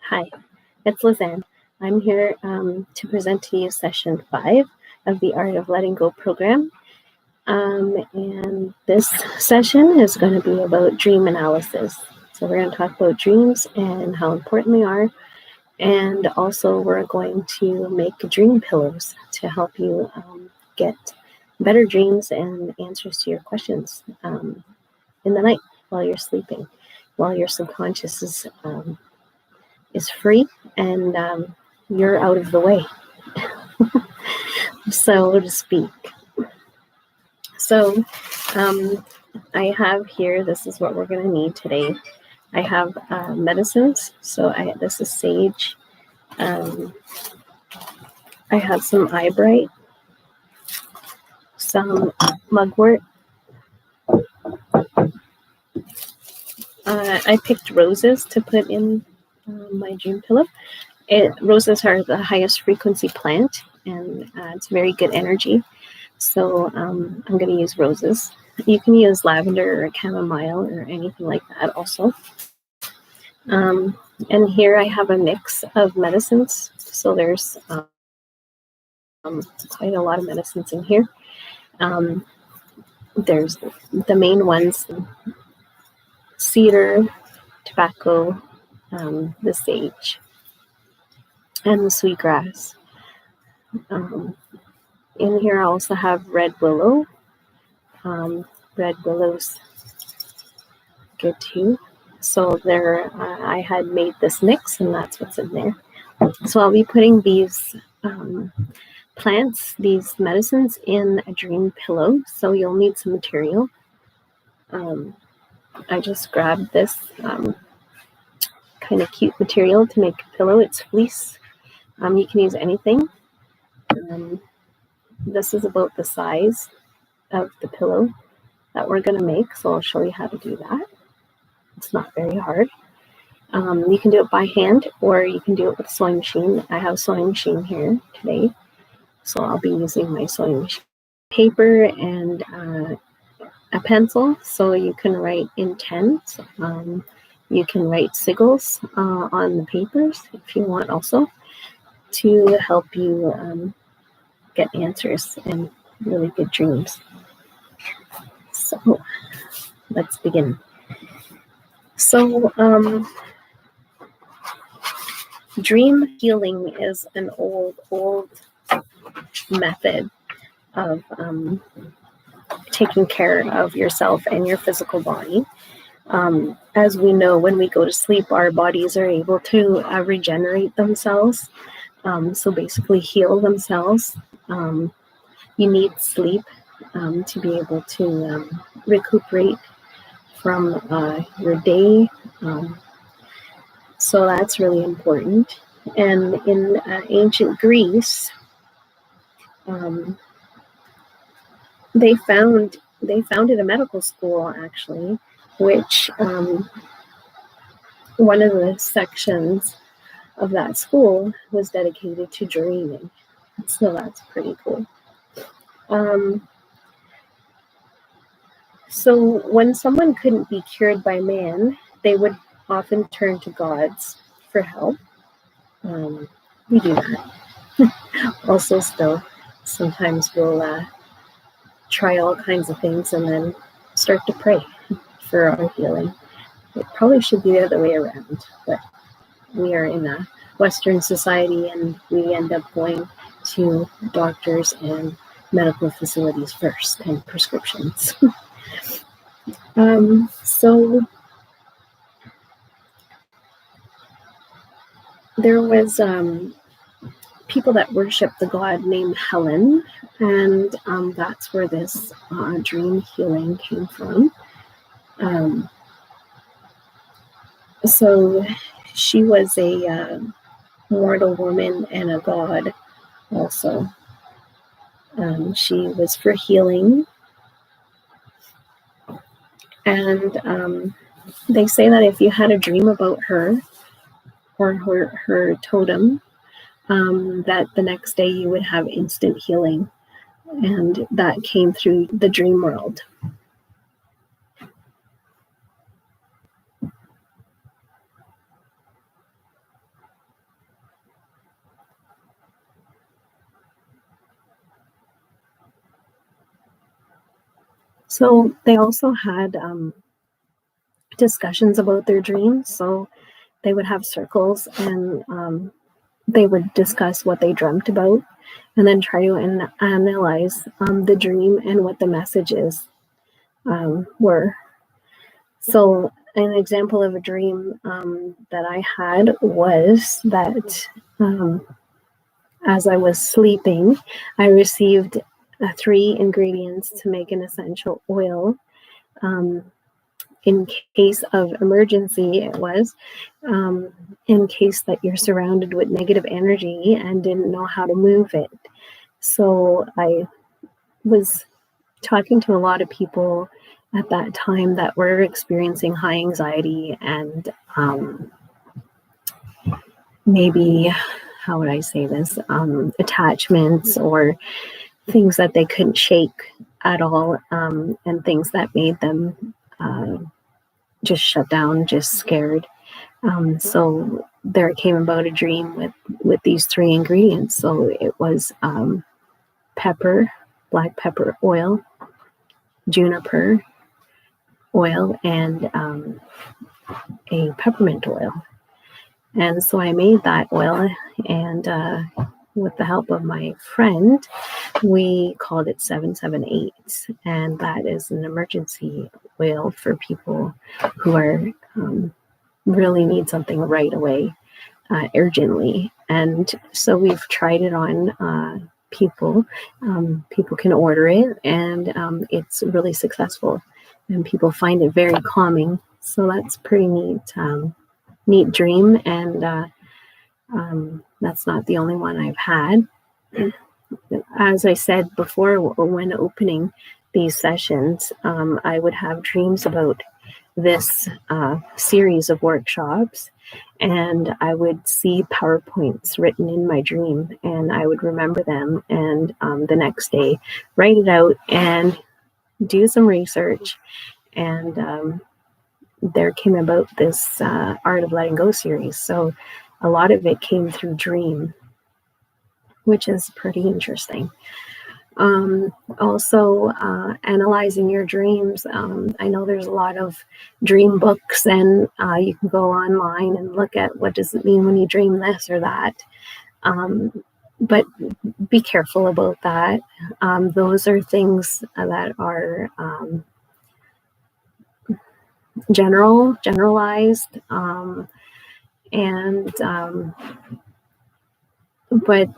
Hi, it's Lizanne. I'm here to present to you session 5 of the Art of Letting Go program. And this session is going to be about dream analysis. So we're going to talk about dreams and how important they are. And also we're going to make dream pillows to help you get better dreams and answers to your questions in the night while you're sleeping, while your subconscious is free and you're out of the way, so to speak. So I have here, this is what we're going to need today. I have medicines. So this is sage. I have some eyebright, some mugwort. I picked roses to put in my dream pillow. Roses are the highest frequency plant, and it's very good energy. So I'm going to use roses. You can use lavender or chamomile or anything like that also. And here I have a mix of medicines. So there's quite a lot of medicines in here. There's the main ones: cedar, tobacco, the sage, and the sweetgrass. In here I also have red willow. Red willow's good too. So there, I had made this mix, and that's what's in there. So I'll be putting these plants, these medicines, in a dream pillow. So you'll need some material. I just grabbed this kind of cute material to make a pillow. It's fleece. You can use anything. This is about the size of the pillow that we're going to make, so I'll show you how to do that. It's not very hard. You can do it by hand, or you can do it with a sewing machine. I have a sewing machine here today, so I'll be using my sewing machine. Paper and a pencil, so you can write intent. You can write sigils on the papers if you want, also to help you get answers and really good dreams. So let's begin. So dream healing is an old method of taking care of yourself and your physical body. As we know, when we go to sleep, our bodies are able to regenerate themselves. So basically heal themselves. You need sleep to be able to recuperate from your day. So that's really important. And in ancient Greece, they founded a medical school, actually, which one of the sections of that school was dedicated to dreaming. So that's pretty cool. So when someone couldn't be cured by man, they would often turn to gods for help. We do that. Also, still, sometimes we'll try all kinds of things and then start to pray for our healing. It probably should be the other way around, but we are in a Western society, and we end up going to doctors and medical facilities first, and prescriptions. So there was people that worship the god named Helen, and that's where this dream healing came from. So she was a mortal woman and a god also. She was for healing, and they say that if you had a dream about her or her totem, that the next day you would have instant healing, and that came through the dream world. So they also had discussions about their dreams. So they would have circles, and they would discuss what they dreamt about, and then try to analyze the dream and what the messages were. So an example of a dream that I had was that as I was sleeping, I received 3 ingredients to make an essential oil. In case of emergency, it was in case that you're surrounded with negative energy and didn't know how to move it. So I was talking to a lot of people at that time that were experiencing high anxiety and maybe, how would I say this, attachments or things that they couldn't shake at all, and things that made them just shut down, just scared. So there came about a dream with these 3 ingredients. So it was pepper, black pepper oil, juniper oil, and a peppermint oil. And so I made that oil, and with the help of my friend, we called it 778. And that is an emergency oil for people who are really need something right away, urgently. And so we've tried it on people. People can order it, and it's really successful. And people find it very calming. So that's pretty neat dream. And that's not the only one I've had. As I said before, when opening these sessions, I would have dreams about this series of workshops, and I would see PowerPoints written in my dream, and I would remember them, and the next day write it out and do some research. And there came about this Art of Letting Go series. So a lot of it came through dream, which is pretty interesting. Also, analyzing your dreams. I know there's a lot of dream books, and you can go online and look at what does it mean when you dream this or that. But be careful about that. Those are things that are generalized, but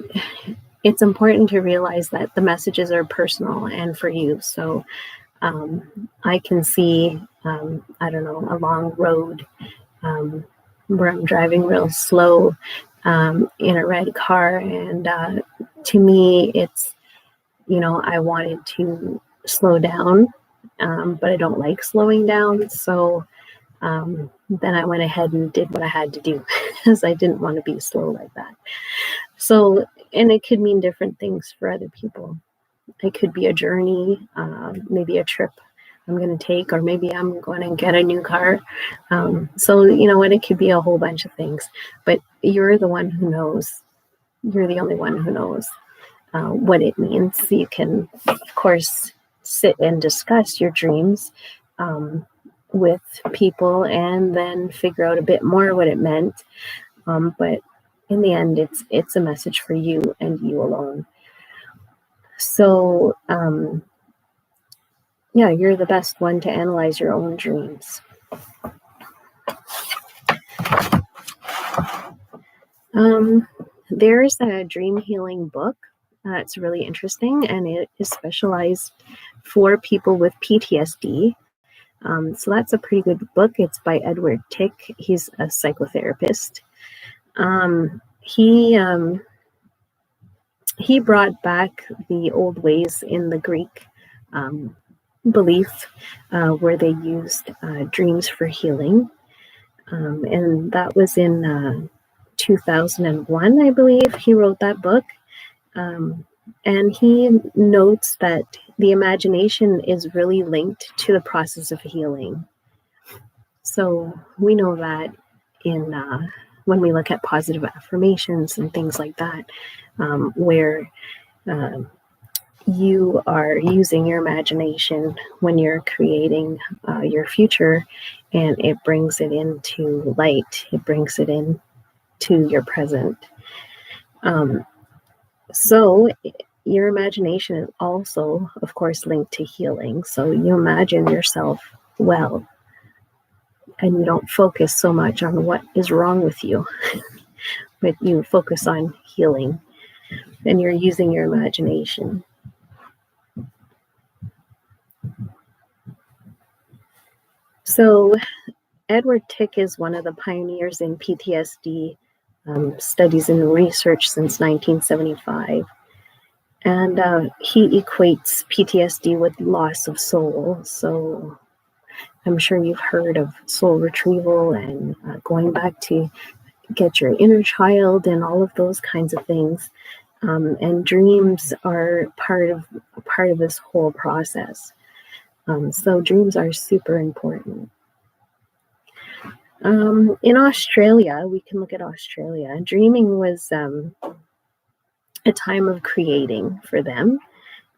it's important to realize that the messages are personal and for you. So I can see, I don't know, a long road where I'm driving real slow in a red car. And to me, it's, I wanted to slow down, but I don't like slowing down. So then I went ahead and did what I had to do because I didn't want to be slow like that. So, and it could mean different things for other people. It could be a journey, maybe a trip I'm going to take, or maybe I'm going to get a new car. So, it could be a whole bunch of things, but you're the one who knows. You're the only one who knows what it means. You can, of course, sit and discuss your dreams with people and then figure out a bit more what it meant. But in the end, it's a message for you and you alone. So, you're the best one to analyze your own dreams. There's a dream healing book that's really interesting, and it is specialized for people with PTSD. So that's a pretty good book. It's by Edward Tick. He's a psychotherapist. He brought back the old ways in the Greek belief where they used dreams for healing. And that was in 2001, I believe. He wrote that book. And he notes that the imagination is really linked to the process of healing. So we know that in when we look at positive affirmations and things like that, where you are using your imagination when you're creating your future, and it brings it into light. It brings it in to your present. So your imagination is also, of course, linked to healing. So you imagine yourself well, and you don't focus so much on what is wrong with you, but you focus on healing, and you're using your imagination. So Edward Tick is one of the pioneers in PTSD studies and research since 1975. And he equates PTSD with loss of soul. So I'm sure you've heard of soul retrieval and going back to get your inner child and all of those kinds of things. And dreams are part of this whole process. So dreams are super important. In Australia, we can look at Australia. Dreaming was a time of creating for them,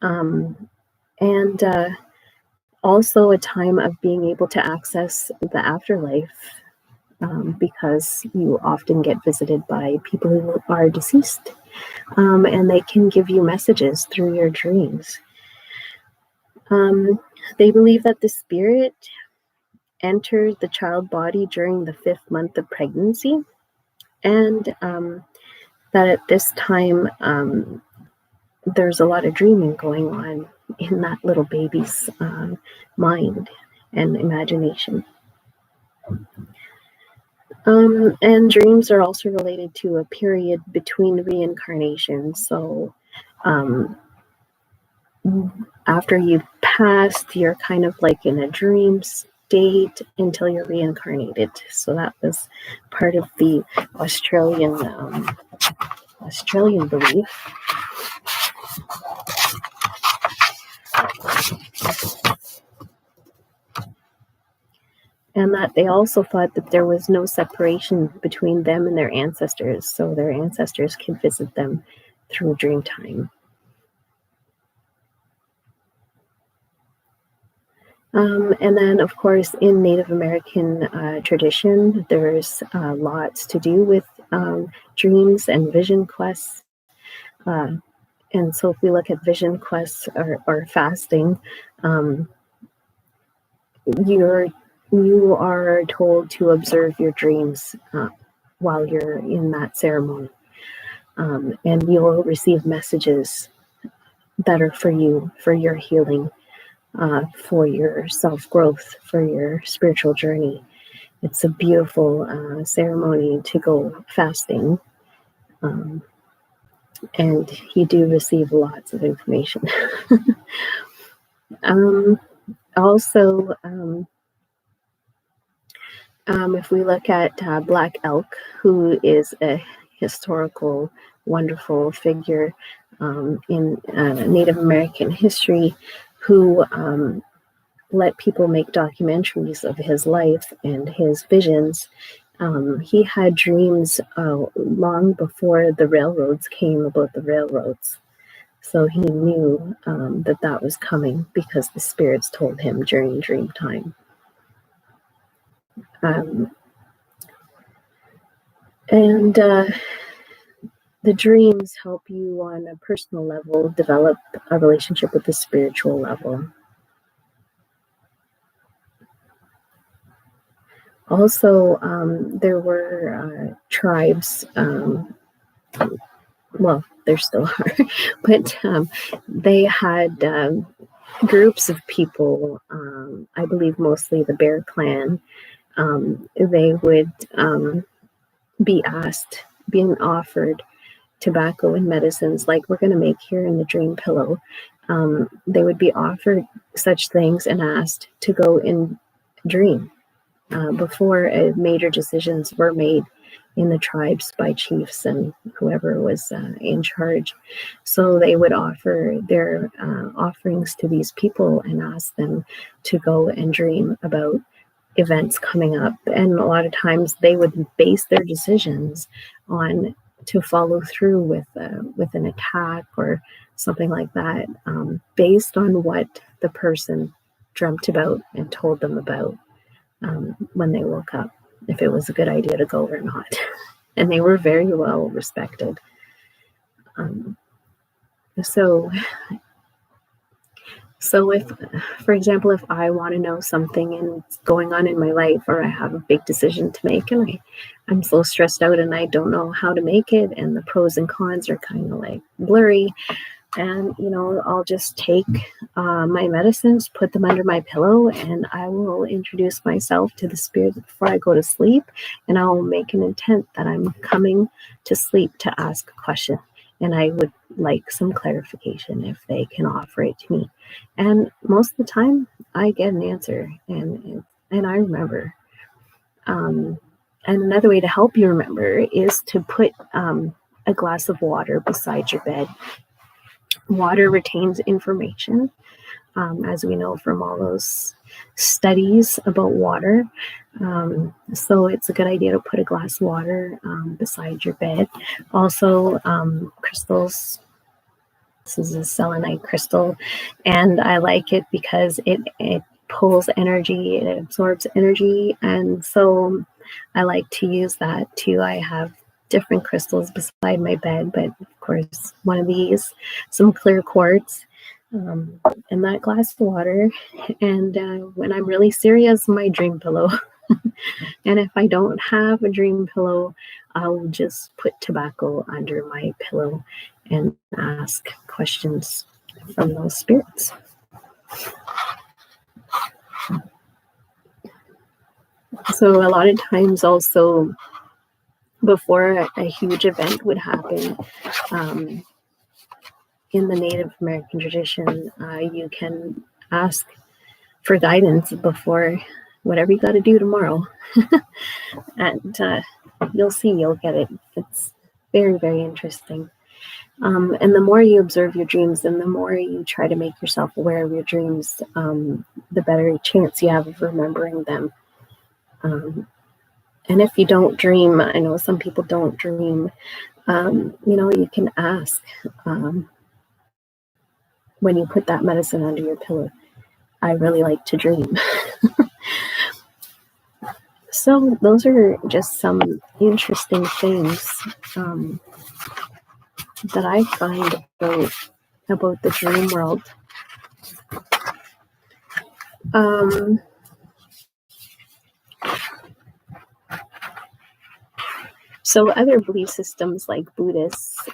and also a time of being able to access the afterlife, because you often get visited by people who are deceased, and they can give you messages through your dreams. They believe that the spirit enters the child body during the 5th month of pregnancy, and that at this time there's a lot of dreaming going on in that little baby's mind and imagination. And dreams are also related to a period between reincarnations. So after you've passed, you're kind of like in a dream state until you're reincarnated. So that was part of the Australian belief. And that they also thought that there was no separation between them and their ancestors, so their ancestors could visit them through dream time. And then, of course, in Native American tradition, there's lots to do with dreams and vision quests. And so if we look at vision quests or fasting, you are told to observe your dreams while you're in that ceremony. And you'll receive messages that are for you, for your healing, for your self-growth, for your spiritual journey. It's a beautiful ceremony to go fasting. And you do receive lots of information. Also, if we look at Black Elk, who is a historical, wonderful figure in Native American history, who let people make documentaries of his life and his visions. He had dreams long before the railroads came about the railroads. So he knew that was coming because the spirits told him during dream time. And the dreams help you on a personal level develop a relationship with the spiritual level. Also, there were tribes, well, there still are, but they had groups of people, I believe mostly the Bear Clan. They would being offered tobacco and medicines like we're going to make here in the Dream Pillow. They would be offered such things and asked to go and dream before major decisions were made in the tribes by chiefs and whoever was in charge. So they would offer their offerings to these people and ask them to go and dream about events coming up. And a lot of times they would base their decisions on to follow through with an attack or something like that, based on what the person dreamt about and told them about when they woke up, if it was a good idea to go or not. And they were very well respected. So if, for example, if I want to know something and it's going on in my life, or I have a big decision to make and I'm so stressed out and I don't know how to make it, and the pros and cons are kind of like blurry, and I'll just take my medicines, put them under my pillow, and I will introduce myself to the spirit before I go to sleep, and I will make an intent that I'm coming to sleep to ask a question, and I would like some clarification if they can offer it to me. And most of the time I get an answer, and I remember. And another way to help you remember is to put a glass of water beside your bed. Water retains information, as we know from all those studies about water. So it's a good idea to put a glass of water beside your bed. Also, crystals. This is a selenite crystal, and I like it because it pulls energy, it absorbs energy, and so I like to use that too. I have different crystals beside my bed, but of course one of these, some clear quartz, and that glass of water, and when I'm really serious, my dream pillow. And if I don't have a dream pillow, I'll just put tobacco under my pillow and ask questions from those spirits. So a lot of times also, before a huge event would happen, in the Native American tradition, you can ask for guidance before whatever you got to do tomorrow. And you'll see, you'll get it. It's very, very interesting. And the more you observe your dreams and the more you try to make yourself aware of your dreams, the better chance you have of remembering them. And if you don't dream, I know some people don't dream, you can ask when you put that medicine under your pillow, I really like to dream. So those are just some interesting things that I find about the dream world. So other belief systems like Buddhists,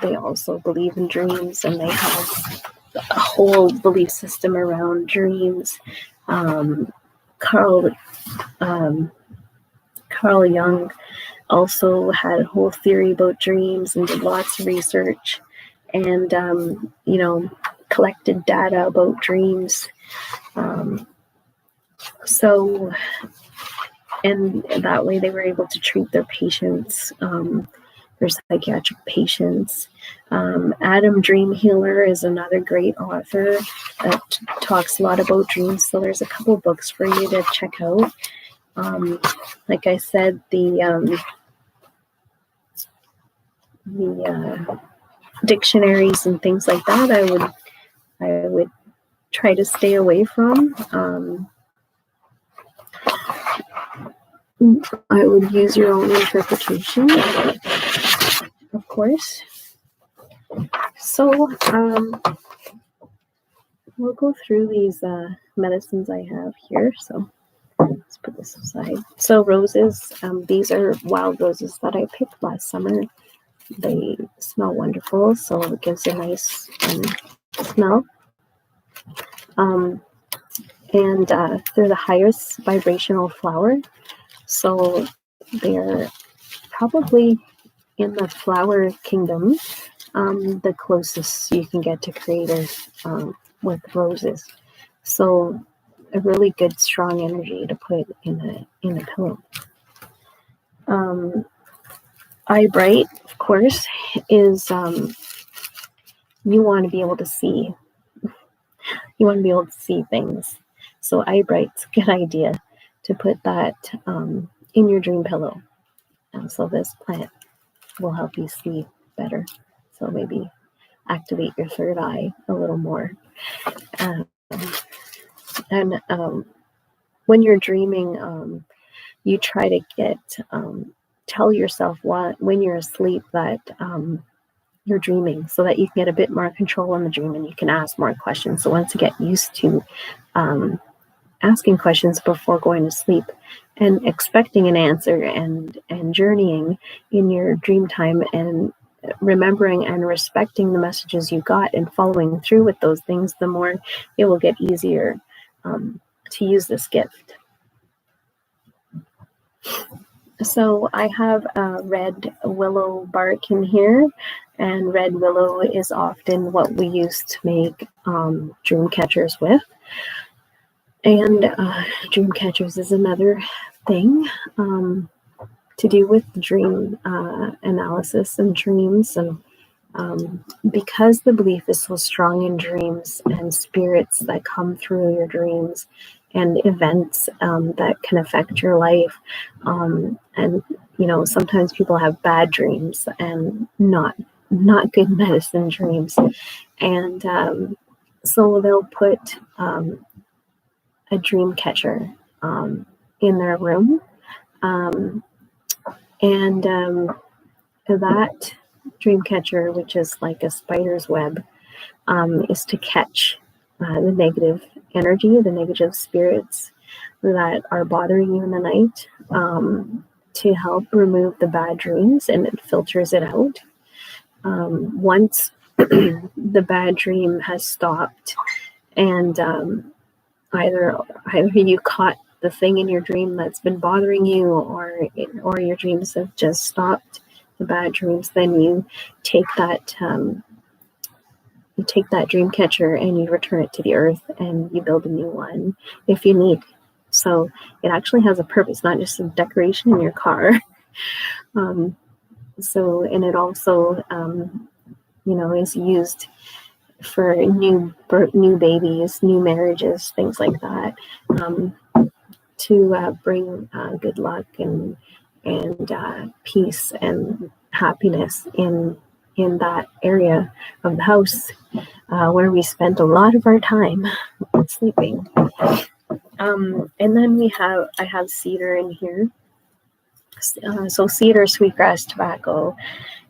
they also believe in dreams, and they have a whole belief system around dreams. Carl Jung also had a whole theory about dreams and did lots of research, and collected data about dreams. And that way they were able to treat their patients, their psychiatric patients. Adam Dream Healer is another great author that talks a lot about dreams. So there's a couple books for you to check out. Like I said, the dictionaries and things like that, I would try to stay away from. I would use your own interpretation, of course. So we'll go through these medicines I have here. So let's put this aside. So roses, these are wild roses that I picked last summer. They smell wonderful, so it gives a nice smell. And they're the highest vibrational flower. So they're probably in the flower kingdom, the closest you can get to creator with roses. So a really good strong energy to put in a pillow. Eye bright, of course, is you want to be able to see. You want to be able to see things. So eye bright's a good idea to put that in your dream pillow. So this plant will help you sleep better. So maybe activate your third eye a little more. Um, and when you're dreaming, you try to tell yourself when you're asleep that you're dreaming, so that you can get a bit more control on the dream and you can ask more questions. So once you get used to asking questions before going to sleep and expecting an answer and journeying in your dream time and remembering and respecting the messages you got and following through with those things, the more it will get easier to use this gift. So I have red willow bark in here, and red willow is often what we use to make dream catchers with. And dream catchers is another thing to do with dream analysis and dreams. And because the belief is so strong in dreams and spirits that come through your dreams and events that can affect your life, and sometimes people have bad dreams and not good medicine dreams, and so they'll put a dream catcher in their room, and that dream catcher, which is like a spider's web, is to catch the negative energy, the negative spirits that are bothering you in the night, to help remove the bad dreams, and it filters it out. Once the bad dream has stopped, and either you caught the thing in your dream that's been bothering you, or your dreams have just stopped, the bad dreams, then you take that dream catcher and you return it to the earth and you build a new one if you need. So it actually has a purpose, not just a decoration in your car. And it also is used for new babies, new marriages, things like that, to bring good luck and peace and happiness in that area of the house where we spent a lot of our time sleeping. And then I have cedar in here. So cedar, sweetgrass, tobacco,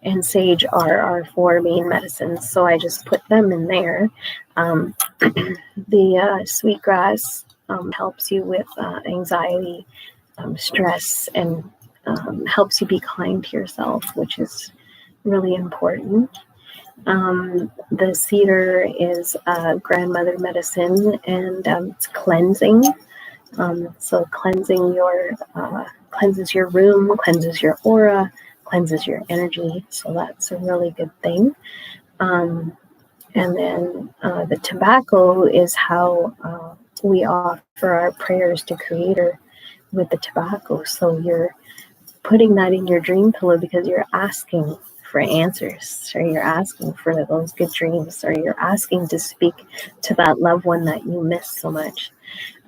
and sage are our four main medicines. So I just put them in there. The sweetgrass helps you with anxiety, stress, and helps you be kind to yourself, which is really important. The cedar is grandmother medicine, and it's cleansing. So cleanses your room, cleanses your aura, cleanses your energy. So that's a really good thing. And then the tobacco is how we offer our prayers to Creator with the tobacco. So you're putting that in your dream pillow because you're asking for answers, or you're asking for those good dreams, or you're asking to speak to that loved one that you miss so much.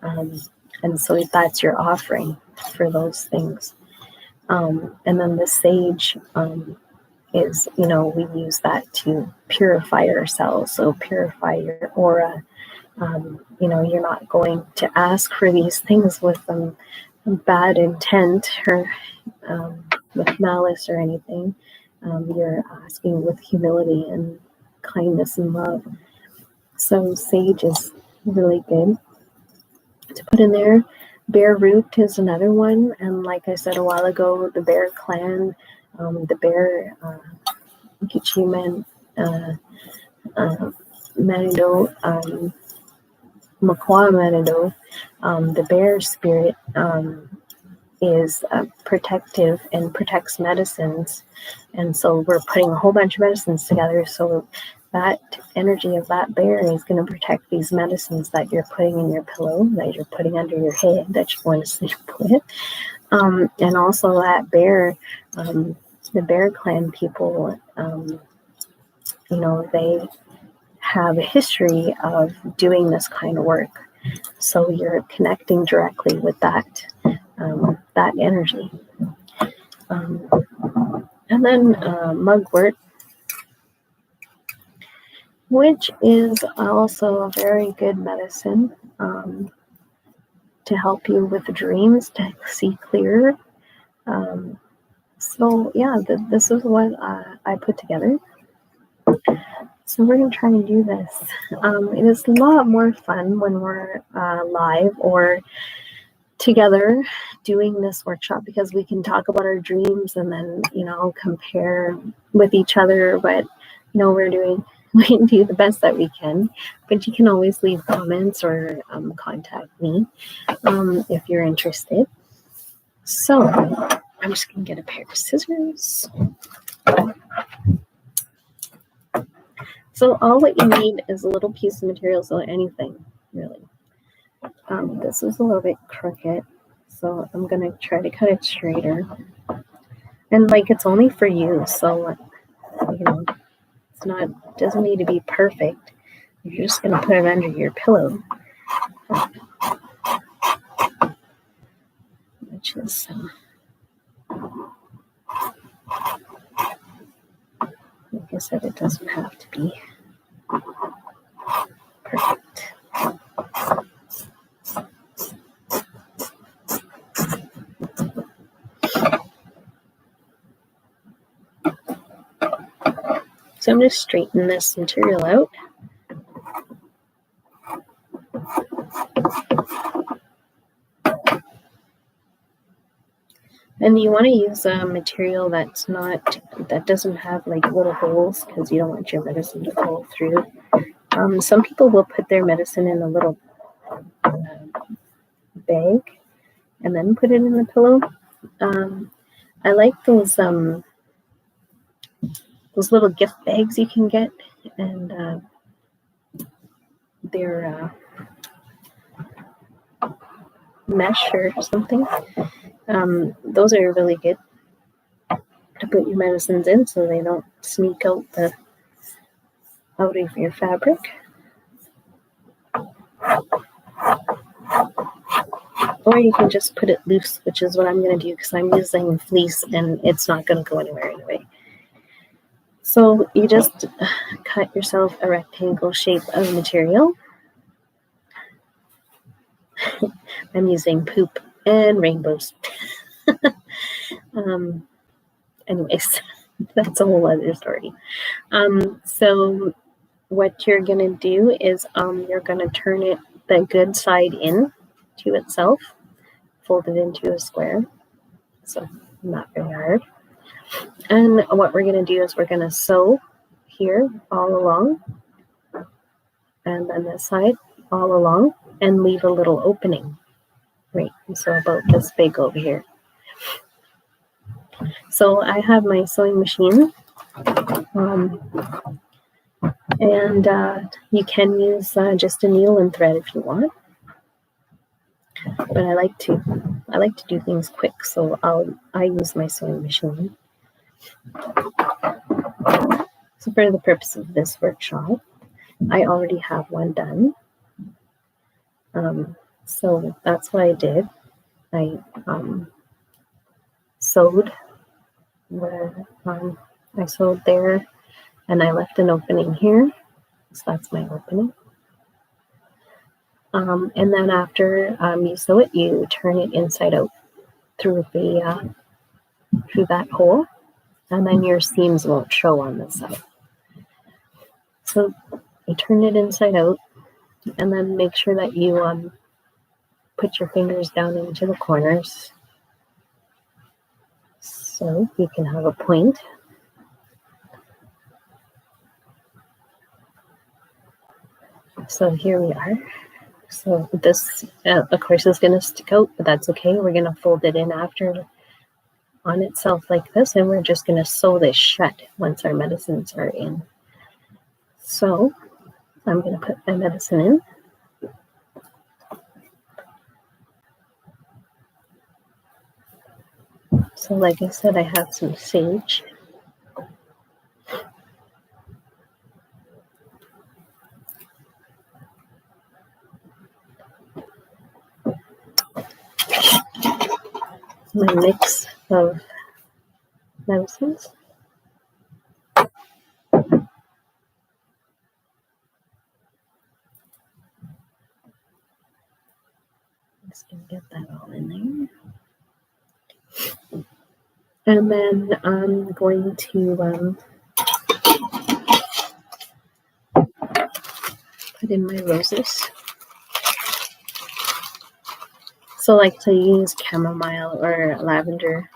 And so that's your offering for those things. And then the sage is, we use that to purify ourselves. So purify your aura. You're not going to ask for these things with bad intent or with malice or anything. You're asking with humility and kindness and love. So sage is really good to put in there. Bear root is another one, and like I said a while ago, the bear clan, the bear Gichiman, Manido, Makwa Manido, the bear spirit is protective and protects medicines, and so we're putting a whole bunch of medicines together. So that energy of that bear is going to protect these medicines that you're putting in your pillow, that you're putting under your head, that you're going to sleep with. And also that bear, the Bear Clan people, they have a history of doing this kind of work. So you're connecting directly with that energy. And then mugwort, which is also a very good medicine to help you with dreams, to see clearer. So yeah, this is what I put together. So we're going to try and do this. It is a lot more fun when we're live or together doing this workshop, because we can talk about our dreams and then, compare with each other. But, we do the best that we can. But you can always leave comments or contact me if you're interested. So I'm just going to get a pair of scissors. So all what you need is a little piece of material, so anything, really. This is a little bit crooked, so I'm going to try to cut it straighter. And, it's only for you, so, doesn't need to be perfect. You're just going to put it under your pillow. Which is, like I said, it doesn't have to be perfect. So I'm just straightening this material out. And you want to use a material that doesn't have little holes, because you don't want your medicine to fall through. Some people will put their medicine in a little bag and then put it in the pillow. I like those little gift bags you can get, and they're mesh or something. Those are really good to put your medicines in, so they don't sneak out of your fabric. Or you can just put it loose, which is what I'm going to do, because I'm using fleece and it's not going to go anywhere anyway. So you just cut yourself a rectangle shape of material. I'm using poop and rainbows. Anyways, that's a whole other story. So what you're going to do is you're going to turn it the good side in to itself, fold it into a square. So not very hard. And what we're going to do is we're going to sew here all along, and then this side all along, and leave a little opening. Right, so about this big over here. So I have my sewing machine, and you can use just a needle and thread if you want. But I like to do things quick, so I use my sewing machine. So for the purpose of this workshop, I already have one done. So that's what I did. I sewed where I sewed there, and I left an opening here. So that's my opening. And then after you sew it, you turn it inside out through that hole, and then your seams won't show on this side. So you turn it inside out, and then make sure that you put your fingers down into the corners so you can have a point. So here we are. So this, of course, is going to stick out, but that's okay. We're going to fold it in after on itself like this, and we're just going to sew this shut once our medicines are in. So I'm going to put my medicine in. So like I said, I have some sage. My mix of medicines. Just gonna get that all in there. And then I'm going to put in my roses. So I like to use chamomile or lavender.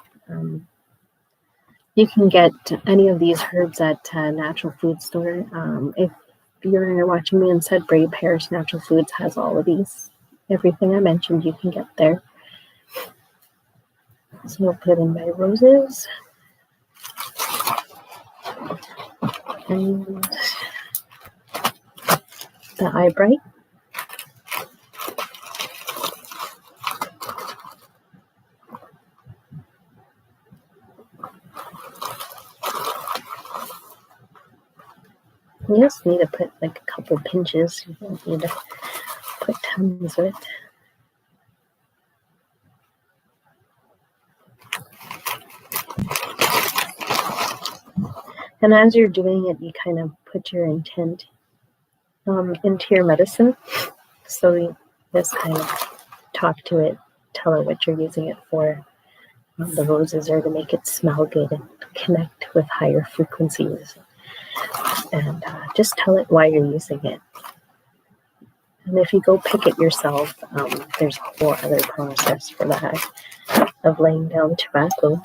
You can get any of these herbs at Natural Food Store. If you're watching me and said Brave Parish Natural Foods has all of these. Everything I mentioned you can get there. So I'll put in my roses. And the eyebright. You just need to put like a couple pinches. You don't need to put tons of it. And as you're doing it, you kind of put your intent into your medicine. So you just kind of talk to it, tell it what you're using it for. The roses are to make it smell good and connect with higher frequencies. And just tell it why you're using it. And if you go pick it yourself, there's a whole other process for that of laying down tobacco.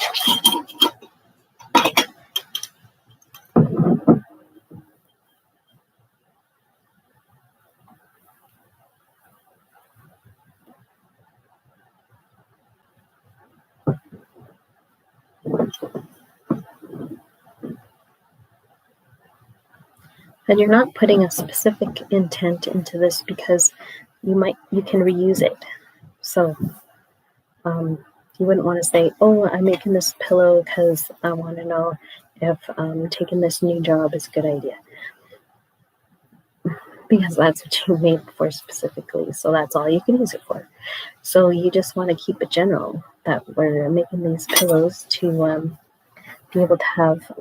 And you're not putting a specific intent into this because you can reuse it. So you wouldn't want to say, oh, I'm making this pillow because I want to know if taking this new job is a good idea. Because that's what you made for specifically. So that's all you can use it for. So you just want to keep it general that we're making these pillows to be able to have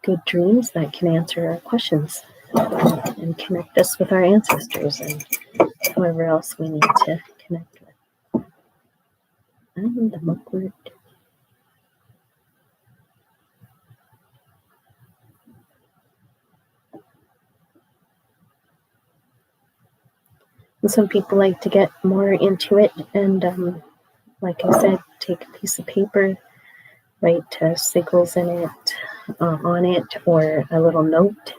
good dreams that can answer our questions and connect us with our ancestors and whoever else we need to connect with. And the mugwort. And some people like to get more into it and like I said, take a piece of paper, write signals in it, on it, or a little note.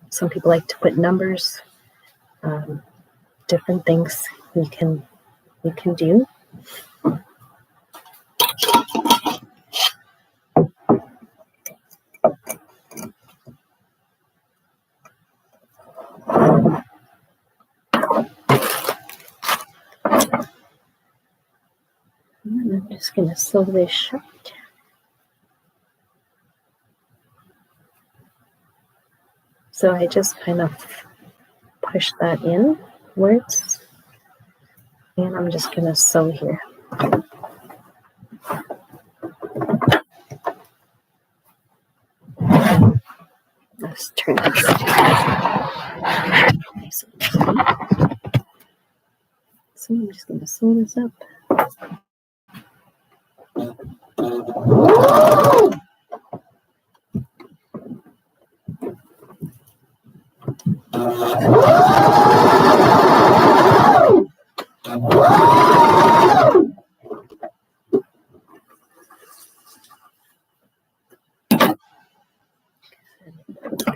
Some people like to put numbers, different things you can do. And I'm just going to sew this shut. So I just kind of push that inwards, and I'm just going to sew here. Let's turn this. So I'm just going to sew this up.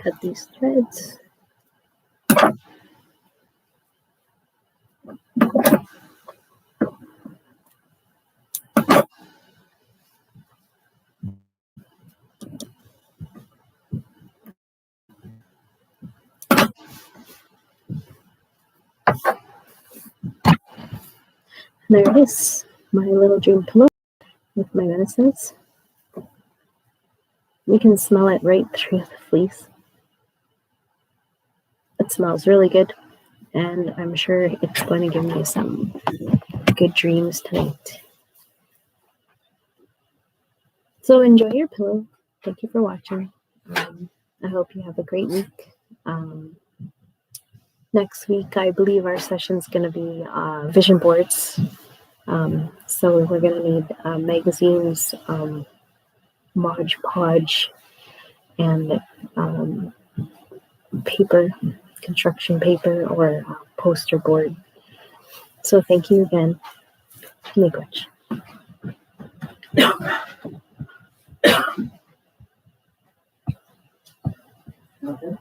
Cut these threads. There it is, my little dream pillow with my medicines. You can smell it right through the fleece. It smells really good, and I'm sure it's going to give me some good dreams tonight. So enjoy your pillow. Thank you for watching. I hope you have a great week. Next week, I believe our session's going to be vision boards. So we're going to need magazines, Mod Podge, and paper, construction paper, or poster board. So thank you again. Miigwech. Okay.